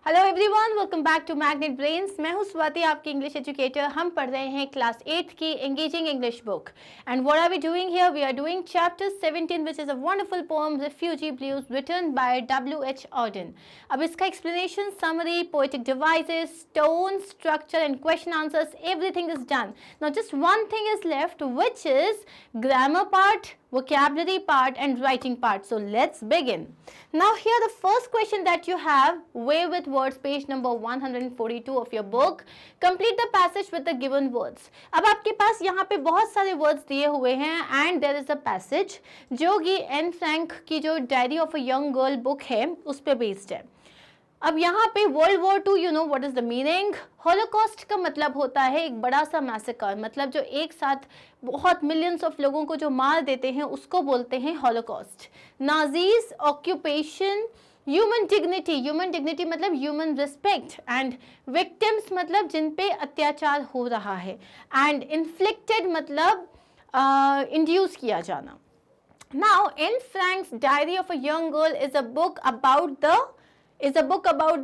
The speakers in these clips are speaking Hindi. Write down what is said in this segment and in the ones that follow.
Hello everyone, welcome back to magnet brains. मैं हूं स्वाति, आपकी इंग्लिश एजुकेटर। हम पढ़ रहे हैं क्लास 8 की engaging English book. And what are we doing here? We are doing chapter 17 which is a wonderful poem refugee blues written by W.H. Auden। अब इसका explanation, summary, poetic devices, tone, structure and question answers, everything is done. Now just one thing is left, which is grammar part, vocabulary part and writing part. So let's begin. Now here the first question that you have, Way with Words, page number 142 of your book. Complete the passage with the given words. अब आपके पास यहाँ पे बहुत सारे words दिए हुए हैं and there is a passage जो कि एन फ्रैंक की जो diary of a young girl book है उस पे बेस्ड है। अब यहाँ पे world war 2, you know what is the meaning? Holocaust का मतलब होता है एक बड़ा सा मैसेकर, मतलब जो एक साथ बहुत मिलियंस ऑफ लोगों को जो मार देते हैं उसको बोलते हैं Holocaust. Nazis occupation, human dignity मतलब ह्यूमन रिस्पेक्ट, एंड विक्टिम्स मतलब जिन पे अत्याचार हो रहा है, एंड इन्फ्लिक्टेड मतलब इंड्यूस किया जाना। Now, Anne Frank's Diary of a Young Girl is a book about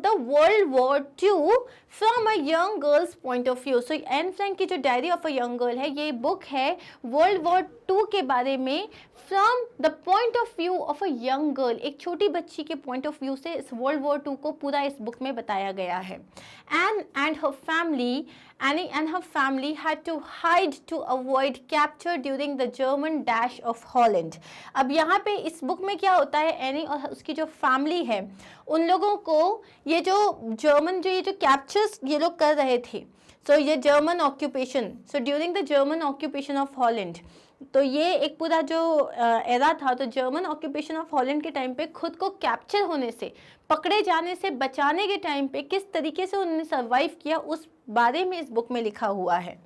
the World War II from a young girl's point of view. So Anne Frank की जो Diary of a Young Girl है, ये बुक है World War II के बारे में from the point of view of a young girl, एक छोटी बच्ची के point of view से इस World War II को पूरा इस बुक में बताया गया है। Annie and her family had to hide to avoid capture during the German dash of Holland. अब यहाँ पे इस बुक में क्या होता है, एनी और उसकी जो फैमिली है उन लोगों को ये जो जर्मन जो ये जो कैप्चर्स ये लोग कर रहे थे, सो ये German occupation, so during the German occupation of Holland, तो ये एक पूरा जो एरा था, तो जर्मन ऑक्यूपेशन ऑफ हॉलैंड के टाइम पे खुद को कैप्चर होने से, पकड़े जाने से बचाने के टाइम पे किस तरीके से उन्होंने सर्वाइव किया उस बारे में इस बुक में लिखा हुआ है।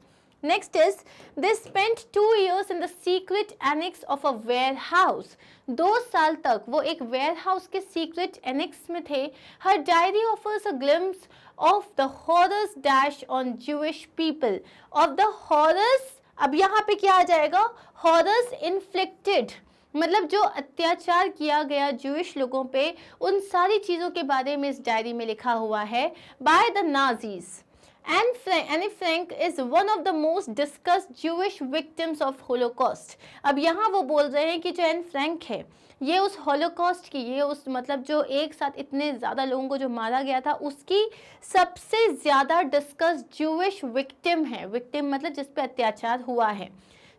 Next is they spent 2 years in the secret annex of a warehouse. 2 साल तक वो एक वेयर हाउस के सीक्रेट एनेक्स में थे। हर diary offers a glimpse of the horrors dash on Jewish people, of the horrors. अब यहाँ पे क्या आ जाएगा? हॉरर्स इन्फ्लिक्टेड मतलब जो अत्याचार किया गया ज्यूइश लोगों पे, उन सारी चीज़ों के बारे में इस डायरी में लिखा हुआ है by the Nazis. Anne Frank is one of the most discussed Jewish victims of Holocaust. अब यहाँ वो बोल रहे हैं कि जो एन फ्रैंक है ये उस हॉलोकॉस्ट की, ये उस मतलब जो एक साथ इतने ज़्यादा लोगों को जो मारा गया था उसकी सबसे ज़्यादा डिस्कस्ड ज्यूइश विक्टिम है। विक्टिम मतलब जिस पे अत्याचार हुआ है।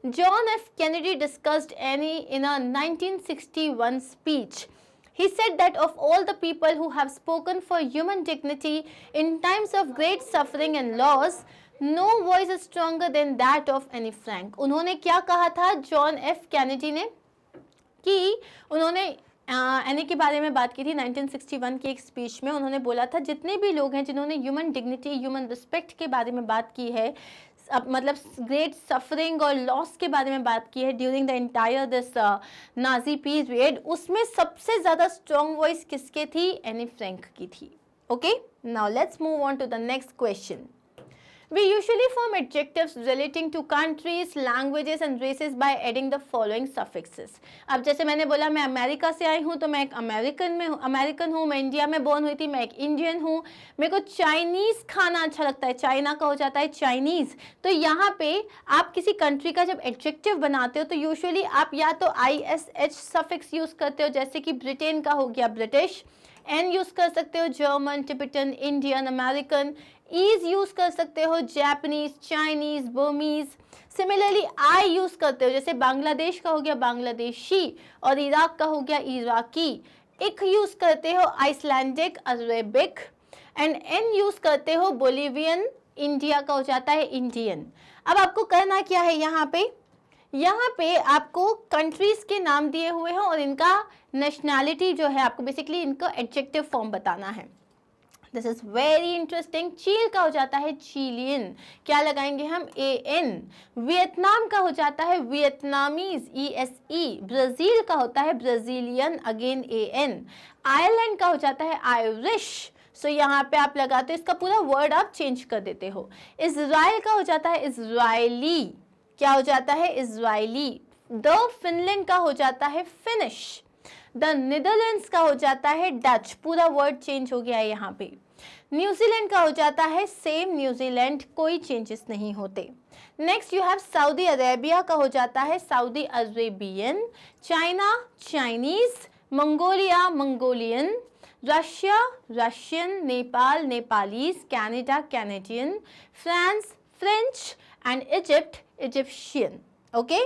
John F. Kennedy discussed Annie in a 1961 speech. He said that of all the people who have spoken for human dignity in times of great suffering and loss, no voice is stronger than that of Annie Frank. उन्होंने क्या कहा था जॉन एफ कैनेडी ने? कि उन्होंने एनी के बारे में बात की थी 1961 की एक स्पीच में। उन्होंने बोला था जितने भी लोग हैं जिन्होंने ह्यूमन डिग्निटी, ह्यूमन रिस्पेक्ट के बारे में बात की है, मतलब ग्रेट सफरिंग और लॉस के बारे में बात की है during the entire this Nazi period, उसमें सबसे ज़्यादा स्ट्रॉन्ग वॉइस किसके थी? एनी फ्रैंक की थी। Okay, now let's move on to the next question. We usually form adjectives relating to countries, languages and races by adding the following suffixes. अब जैसे मैंने बोला मैं अमेरिका से आई हूँ तो मैं एक अमेरिकन हूँ, मैं इंडिया में बॉर्न हुई थी, मैं एक इंडियन हूँ। मेरे को चाइनीज़ खाना अच्छा लगता है, चाइना का हो जाता है चाइनीज़। तो यहाँ पे आप किसी कंट्री का जब एडजेक्टिव बनाते हो तो यूजुअली आप या तो ISH सफिक्स यूज़ करते हो, जैसे कि ब्रिटेन का हो गया ब्रिटिश, एन यूज़ कर सकते हो German, Tibetan, Indian, American, ese use कर सकते हो Japanese, Chinese, Burmese. Similarly i use करते हो, जैसे बांग्लादेश का हो गया बांग्लादेशी और इराक का हो गया इराकी। इक यूज़ करते हो Icelandic, Arabic, and an use करते हो बोलिवियन, इंडिया का हो जाता है इंडियन। अब आपको करना क्या है, यहाँ पे आपको कंट्रीज़ के नाम दिए हुए हैं और इनका नेशनैलिटी जो है आपको बेसिकली इनका एडजेक्टिव फॉर्म बताना है। This is very interesting. चील का हो जाता है चिलियन, क्या लगाएंगे हम? AN। वियतनाम का हो जाता है वियतनामीज, ESE। ब्राज़ील का होता है ब्राज़ीलियन, अगेन AN। आयरलैंड का हो जाता है आयरिश, सो यहाँ पे आप लगाते हो, इसका पूरा वर्ड आप चेंज कर देते हो। इजराइल का हो जाता है इजरायली, क्या हो जाता है? इजरायली। द फिनलैंड का हो जाता है फिनिश। द नीदरलैंड्स का हो जाता है डच, पूरा वर्ड चेंज हो गया है यहाँ पे। न्यूजीलैंड का हो जाता है सेम न्यूजीलैंड, कोई चेंजेस नहीं होते। Next you have Saudi Arabia का हो जाता है Saudi Arabian, China Chinese, Mongolia Mongolian, Russia Russian, Nepal Nepalese, Canada Canadian, France French and Egypt Egyptian. Okay,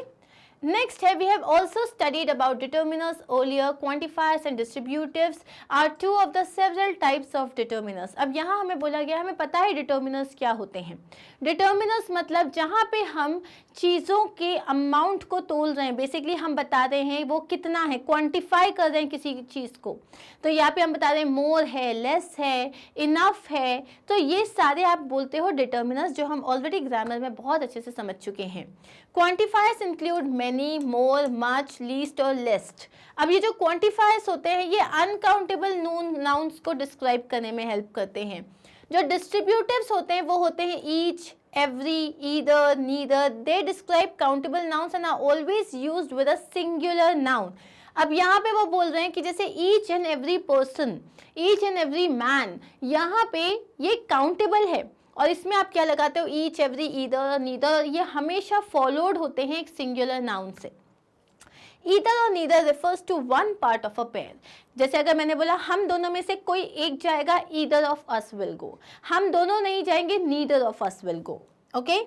next here we have also studied about determiners earlier. Quantifiers and distributives are two of the several types of determiners. अब यहाँ हमें बोला गया, हमें पता है determiners क्या होते हैं। determiners मतलब जहाँ पे हम चीज़ों के अमाउंट को तोल रहे हैं, बेसिकली हम बता रहे हैं वो कितना है, क्वांटिफाई कर रहे हैं किसी चीज़ को। तो यहाँ पे हम बता रहे हैं मोर है, लेस है, इनफ है, तो ये सारे आप बोलते हो डिटर्मिनर्स, जो हम ऑलरेडी ग्रामर में बहुत अच्छे से समझ चुके हैं। क्वांटिफायर्स इंक्लूड मैनी, मोर, मच, लीस्ट और लिस्ट। अब ये जो क्वांटिफायर्स होते हैं ये अनकाउंटेबल नाउन्स को डिस्क्राइब करने में हेल्प करते हैं। जो डिस्ट्रीब्यूटिव्स होते हैं वो होते हैं each, every, either, neither. They describe countable nouns and are always used with a singular noun. अब यहाँ पे वो बोल रहे हैं कि जैसे each and every person, each and every man, यहाँ पे ये countable है और इसमें आप क्या लगाते हो, each, every, either, neither, ये हमेशा followed होते हैं एक singular noun से। Either or neither refers to one part of a pair. जैसे अगर मैंने बोला हम दोनों में से कोई एक जाएगा, either of us will go. हम दोनों नहीं जाएंगे, neither of us will go. Okay?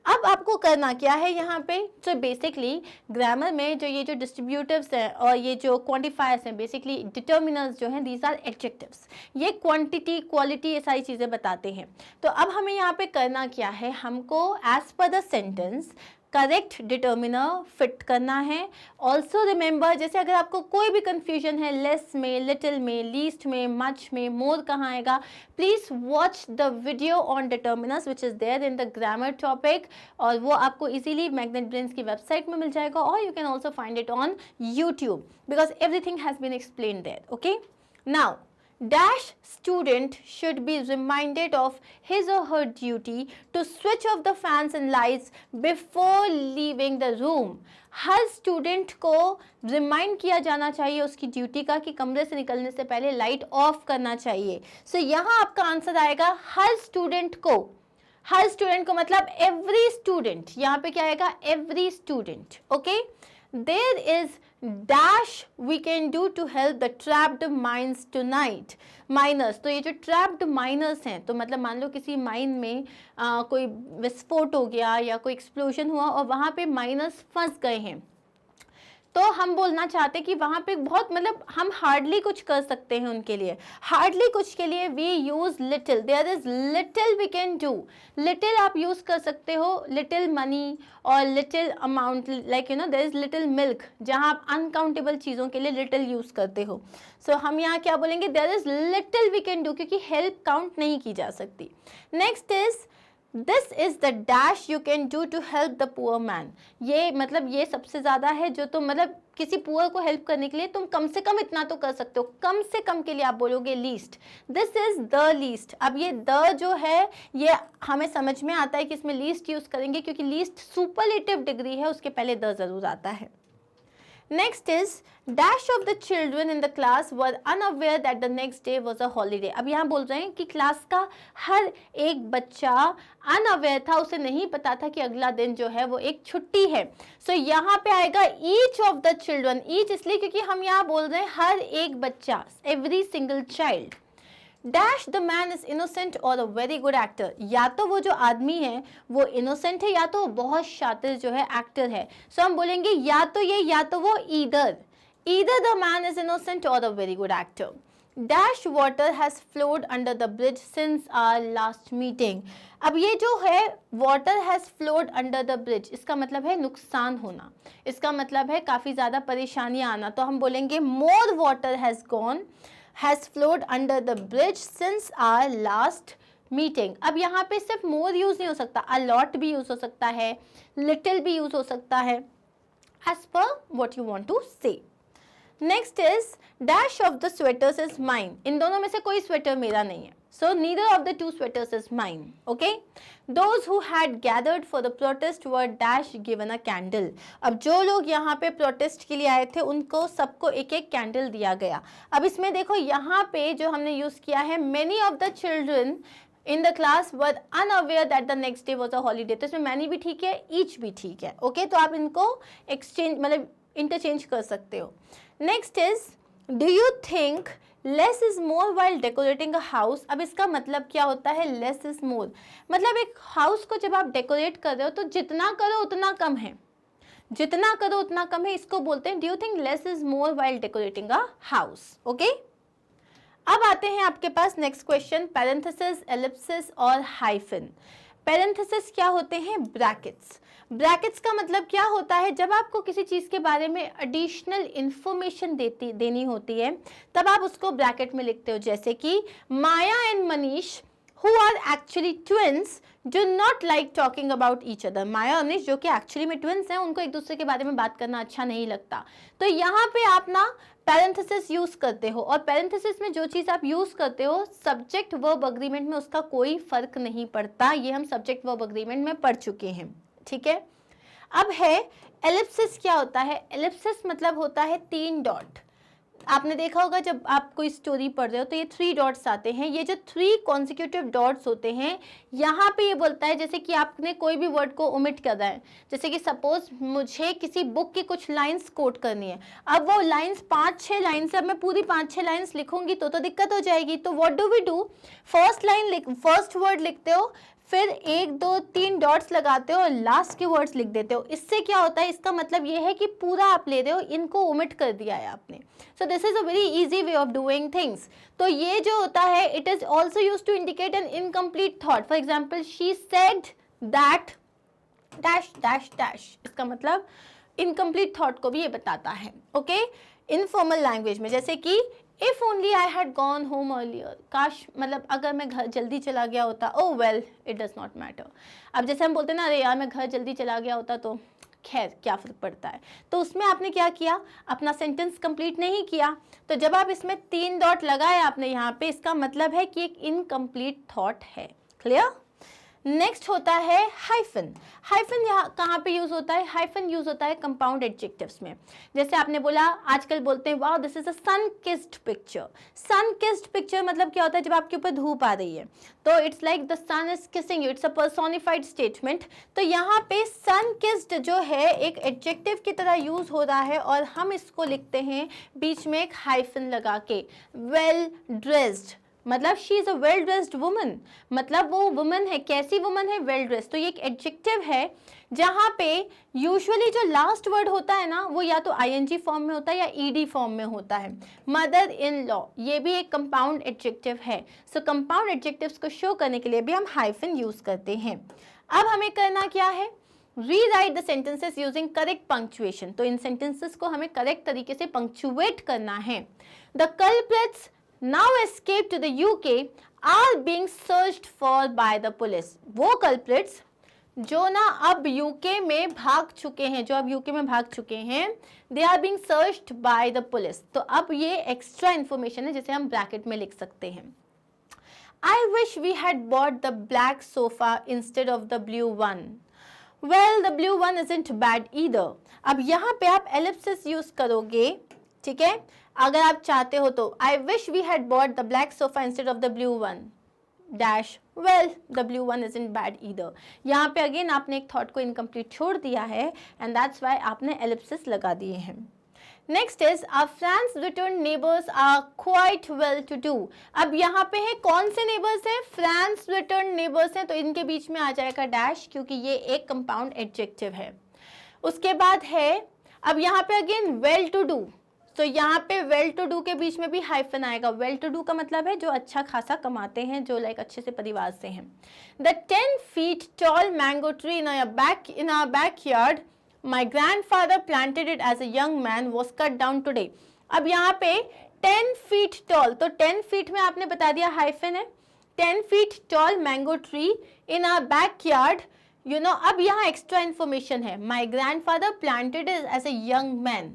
अब आपको करना क्या है यहाँ पे, तो बेसिकली ग्रामर में जो ये जो डिस्ट्रीब्यूटिव्स हैं और ये जो क्वांटिफायर्स हैं, बेसिकली डिटर्मिनर्स जो हैं, दीज आर एडजेक्टिव्स। ये क्वांटिटी, क्वालिटी, ये सारी चीज़ें बताते हैं। तो अब हमें यहाँ पे करना क्या है, हमको as per the sentence correct determiner fit करना है। ऑल्सो रिमेंबर, जैसे अगर आपको कोई भी कंफ्यूजन है लेस में, लिटिल में, लीस्ट में, मच में, मोर कहाँ आएगा, please watch the video on determiners which is there in the grammar topic, और वो आपको इजीली मैग्नेट ब्रेन्स की वेबसाइट में मिल जाएगा, और you can also find it on YouTube because everything has been explain there. Okay, now dash student should be reminded of his or her duty to switch off the fans and lights before leaving the room. Her student को रिमाइंड किया जाना चाहिए उसकी ड्यूटी का कि कमरे से निकलने से पहले लाइट ऑफ करना चाहिए। सो यहाँ आपका आंसर आएगा हर स्टूडेंट को। हर स्टूडेंट को मतलब एवरी स्टूडेंट, यहाँ पे क्या आएगा, every student. Okay, there is dash we can do to help the trapped mines tonight. Minus, तो ये जो ट्रैप्ड माइनस हैं, तो मतलब मान लो किसी माइन में कोई विस्फोट हो गया या कोई एक्सप्लोजन हुआ और वहाँ पे माइनस फंस गए हैं, तो हम बोलना चाहते हैं कि वहाँ पे बहुत मतलब हम हार्डली कुछ कर सकते हैं उनके लिए। हार्डली कुछ के लिए we use little, there is little we can do. Little आप यूज़ कर सकते हो, लिटिल मनी और little amount, like you know there is little milk, जहाँ आप अनकाउंटेबल चीज़ों के लिए लिटिल यूज़ करते हो। सो हम यहाँ क्या बोलेंगे, there is little we can do, क्योंकि हेल्प काउंट नहीं की जा सकती। Next is this is the dash you can do to help the poor man. ये मतलब ये सबसे ज़्यादा है जो तुम मतलब किसी पुअर को हेल्प करने के लिए तुम कम से कम इतना तो कर सकते हो। कम से कम के लिए आप बोलोगे least, this is the least. अब ये द जो है ये हमें समझ में आता है कि इसमें लीस्ट यूज़ करेंगे क्योंकि लीस्ट सुपरलेटिव डिग्री है, उसके पहले द ज़रूर आता है। Next is dash of the children in the class were unaware that the next day was a holiday. अब यहाँ बोल रहे हैं कि क्लास का हर एक बच्चा अनअवेयर था, उसे नहीं पता था कि अगला दिन जो है वो एक छुट्टी है। सो यहाँ पे आएगा each of the children, each इसलिए क्योंकि हम यहाँ बोल रहे हैं हर एक बच्चा, every single child. Dash the man is innocent और अ वेरी गुड एक्टर। या तो वो जो आदमी है वो इनोसेंट है या तो वो बहुत शातिर जो है एक्टर है। सो हम बोलेंगे या तो ये या तो वो, either the man is innocent और a very good actor. Dash water has flowed under the bridge since our last meeting. अब ये जो है water has flowed under the bridge, इसका मतलब है नुकसान होना, इसका मतलब है काफ़ी ज़्यादा परेशानियाँ आना। तो हम बोलेंगे more water has gone has flowed under the bridge since our last meeting. अब यहाँ पे सिर्फ more यूज़ नहीं हो सकता, a lot भी यूज़ हो सकता है, little भी यूज़ हो सकता है, as per what you want to say. Next is dash of the sweaters is mine, इन दोनों में से कोई स्वेटर मेरा नहीं है, so neither of the two sweaters is mine. Okay, those who had gathered for the protest were dash given a candle. अब जो लोग यहाँ पे प्रोटेस्ट के लिए आए थे उनको सबको एक एक कैंडल दिया गया. अब इसमें देखो यहाँ पे जो हमने यूज किया है, many of the children in the class were unaware that the next day was a holiday. तो इसमें many भी ठीक है, each भी ठीक है. ओके, तो आप इनको एक्सचेंज मतलब इंटरचेंज कर सकते हो. Next is do you think less is more while decorating a house. अब इसका मतलब क्या होता है, लेस इज मोर मतलब एक हाउस को जब आप डेकोरेट कर रहे हो तो जितना करो उतना कम है, जितना करो उतना कम है, इसको बोलते हैं do you think less is more while decorating a house. Okay, अब आते हैं आपके पास नेक्स्ट क्वेश्चन, पैरेंथेसिस, एलिप्सिस और हाइफन. पैरेंथेसिस क्या होते हैं, ब्रैकेट्स. ब्रैकेट्स का मतलब क्या होता है, जब आपको किसी चीज़ के बारे में एडिशनल इंफॉर्मेशन देनी होती है तब आप उसको ब्रैकेट में लिखते हो. जैसे कि Maya and Manish who are actually twins do not like talking about each other. माया और मनीष जो कि एक्चुअली में ट्विंस हैं, उनको एक दूसरे के बारे में बात करना अच्छा नहीं लगता. तो यहाँ पे आप ना पैरेंथेसिस यूज करते हो, और पैरेंथेसिस में जो चीज़ आप यूज करते हो सब्जेक्ट वर्ब अग्रीमेंट में उसका कोई फर्क नहीं पड़ता. ये हम सब्जेक्ट वर्ब अग्रीमेंट में पढ़ चुके हैं. ठीक है, अब है एलिप्सिस. क्या होता है, एलिप्सिस मतलब होता है 3 डॉट. आपने देखा होगा जब आप कोई स्टोरी पढ़ रहे हो तो ये 3 डॉट्स आते हैं. ये जो 3 कॉन्सिक्यूटिव डॉट्स होते हैं, यहाँ पे ये बोलता है जैसे कि आपने कोई भी वर्ड को ओमिट कर रहा है. जैसे कि सपोज मुझे किसी बुक की कुछ लाइंस कोट करनी है. अब वो लाइंस 5-6 लाइन्स, अब मैं पूरी 5-6 लाइन्स लिखूंगी तो दिक्कत हो जाएगी. तो what do we do, first word लिखते हो, फिर 1 2 3 डॉट्स लगाते हो और लास्ट के वर्ड्स लिख देते हो. इससे क्या होता है, इसका मतलब ये है कि पूरा आप ले रहे हो, इनको ओमिट कर दिया है आपने. So this is a very easy way of doing things. तो ये जो होता है, it is also use to indicate an incomplete thought. For example, she said that dash dash dash, इसका मतलब इनकम्प्लीट थॉट को भी ये बताता है. ओके, इनफॉर्मल लैंग्वेज में जैसे कि if only I had gone home earlier, काश मतलब अगर मैं घर जल्दी चला गया होता. Oh well, it does not matter. अब जैसे हम बोलते हैं ना, अरे यार मैं घर जल्दी चला गया होता तो खैर क्या फ़र्क पड़ता है. तो उसमें आपने क्या किया, अपना सेंटेंस कंप्लीट नहीं किया. तो जब आप इसमें 3 डॉट लगाए आपने यहाँ पे, इसका मतलब है कि एक इनकम्प्लीट थॉट है. क्लियर. नेक्स्ट होता है हाइफन. हाइफन यहाँ कहाँ पे यूज होता है, हाइफन यूज होता है कंपाउंड एडजेक्टिव्स में. जैसे आपने बोला, आजकल बोलते हैं wow this is a sun kissed picture. Sun kissed picture मतलब क्या होता है, जब आपके ऊपर धूप आ रही है तो it's like the sun is kissing you, it's a personified statement. तो यहाँ पे सन किस्ड जो है एक एडजेक्टिव की तरह यूज हो रहा है और हम इसको लिखते हैं बीच में एक हाइफन लगा के. वेल ड्रेस्ड मतलब she is a well dressed woman, मतलब वो वुमन है, कैसी वुमन है, वेल ड्रेस्ड. तो ये एक एडजेक्टिव है जहाँ पे यूजुअली जो लास्ट वर्ड होता है ना वो या तो आईएनजी फॉर्म में होता है या ईडी फॉर्म में होता है. मदर इन लॉ, ये भी एक कंपाउंड एडजेक्टिव है. सो कंपाउंड एडजेक्टिव्स को शो करने के लिए भी हम हाइफन यूज करते हैं. अब हमें करना क्या है, rewrite the sentences using correct punctuation. तो इन सेंटेंसेस को हमें करेक्ट तरीके से पंक्चुएट करना है. The culprits now escaped to the UK are being searched for by the police. वो culprits जो ना अब यूके में भाग चुके हैं, जो अब यूके में भाग चुके हैं, they are being searched by the police. तो अब ये एक्स्ट्रा इन्फॉर्मेशन है जिसे हम ब्रैकेट में लिख सकते हैं. I wish we had bought the black sofa instead of the blue one. Well, the blue one isn't bad either. अब यहाँ पे आप एलिप्सिस यूज करोगे. ठीक है, अगर आप चाहते हो तो I wish we had bought the black sofa instead of the blue one dash, well the blue one is in bad either. यहाँ पे अगेन आपने एक थॉट को इनकम्प्लीट छोड़ दिया है एंड दैट्स वाई आपने एलिप्सिस लगा दिए हैं. Next is our France return neighbours are quite well to do. अब यहाँ पे है कौन से नेबर्स हैं, फ्रांस रिटर्न नेबर्स हैं, तो इनके बीच में आ जाएगा डैश क्योंकि ये एक कंपाउंड एडजेक्टिव है. उसके बाद है अब यहाँ पे अगेन वेल टू डू. तो यहाँ पे वेल टू डू के बीच में भी हाइफन आएगा. वेल टू डू का मतलब है जो अच्छा खासा कमाते हैं, जो लाइक अच्छे से परिवार से हैं. The 10 feet tall mango tree in our backyard my grandfather planted it as a young man was cut down today. अब यहाँ पे 10 feet tall, तो 10 feet में आपने बता दिया हाइफन है. 10 feet tall mango tree in our backyard, you know, अब यहाँ एक्स्ट्रा इन्फॉर्मेशन है. my grandfather planted it as a young man.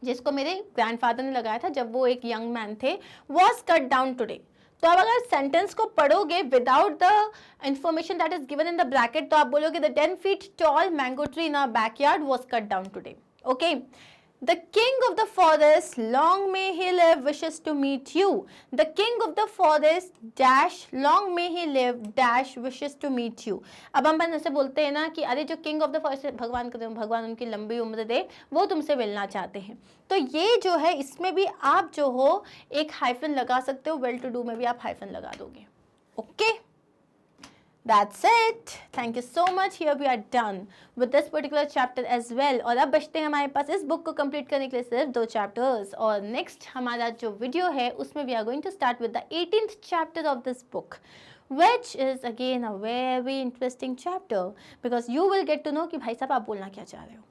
जिसको मेरे ग्रैंडफादर ने लगाया था जब वो एक यंग मैन थे, वॉज कट डाउन टुडे। तो अब अगर सेंटेंस को पढ़ोगे without the information that is given in the bracket, तो आप बोलोगे the 10 feet tall mango tree in our backyard was cut down today. Okay, The king of the forest, long may he live, wishes to meet you. The king of the forest, dash, long may he live, dash, wishes to meet you. अब हम ऐसे बोलते हैं ना कि अरे जो किंग ऑफ द फॉरेस्ट, भगवान को भगवान उनकी लंबी उम्र दे, वो तुमसे मिलना चाहते हैं। तो ये जो है इसमें भी आप जो हो एक हाइफन लगा सकते हो, वेल टू डू में भी आप हाइफन लगा दोगे। Okay, That's it. Thank you so much. Here we are done with this particular chapter as well. और अब बचते हैं हमारे पास इस बुक को कंप्लीट करने के लिए सिर्फ 2 चैप्टर्स। और नेक्स्ट हमारा जो वीडियो है उसमें we are going to start with the 18th chapter of this book, which is again a very interesting chapter because you will get to know कि भाई साहब आप बोलना क्या चाह रहे हो।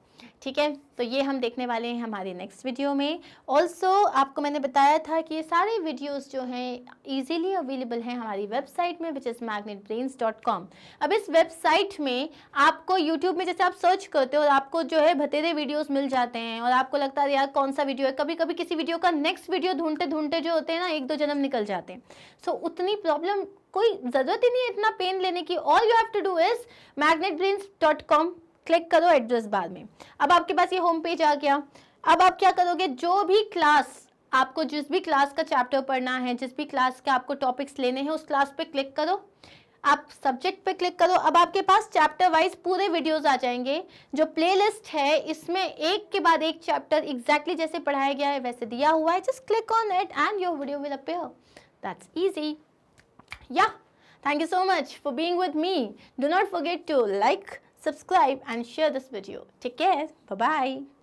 ठीक है, तो ये हम देखने वाले हैं हमारे नेक्स्ट वीडियो में। ऑल्सो आपको मैंने बताया था कि ये सारे वीडियोस जो हैं इजीली अवेलेबल हैं हमारी वेबसाइट में, विच इज़ magnetbrains.com। अब इस वेबसाइट में आपको यूट्यूब में जैसे आप सर्च करते हो और आपको जो है बतेरे वीडियोस मिल जाते हैं और आपको लगता है यार कौन सा वीडियो है, कभी कभी किसी वीडियो का नेक्स्ट वीडियो ढूंढते ढूंढते जो होते हैं ना 1-2 जन्म निकल जाते हैं। सो उतनी प्रॉब्लम कोई ज़रूरत ही नहीं है इतना पेन लेने की। All you have to do is magnetbrains.com, click करो एड्रेस बार में। अब आपके पास ये होम पेज आ गया। अब आप क्या करोगे, जो भी क्लास आपको, जिस भी क्लास का चैप्टर पढ़ना है, जिस भी क्लास के आपको टॉपिक्स लेने हैं, उस क्लास पे क्लिक करो, आप सब्जेक्ट पे क्लिक करो। अब आपके पास चैप्टर वाइज पूरे वीडियोस आ जाएंगे। जो प्लेलिस्ट है इसमें एक के बाद एक चैप्टर एग्जैक्टली जैसे पढ़ाया गया है वैसे दिया हुआ है। Just click on it and your video will appear. That's easy. Yeah, thank you so much for being with me. Do not forget to like, subscribe and share this video. Take care. Bye-bye.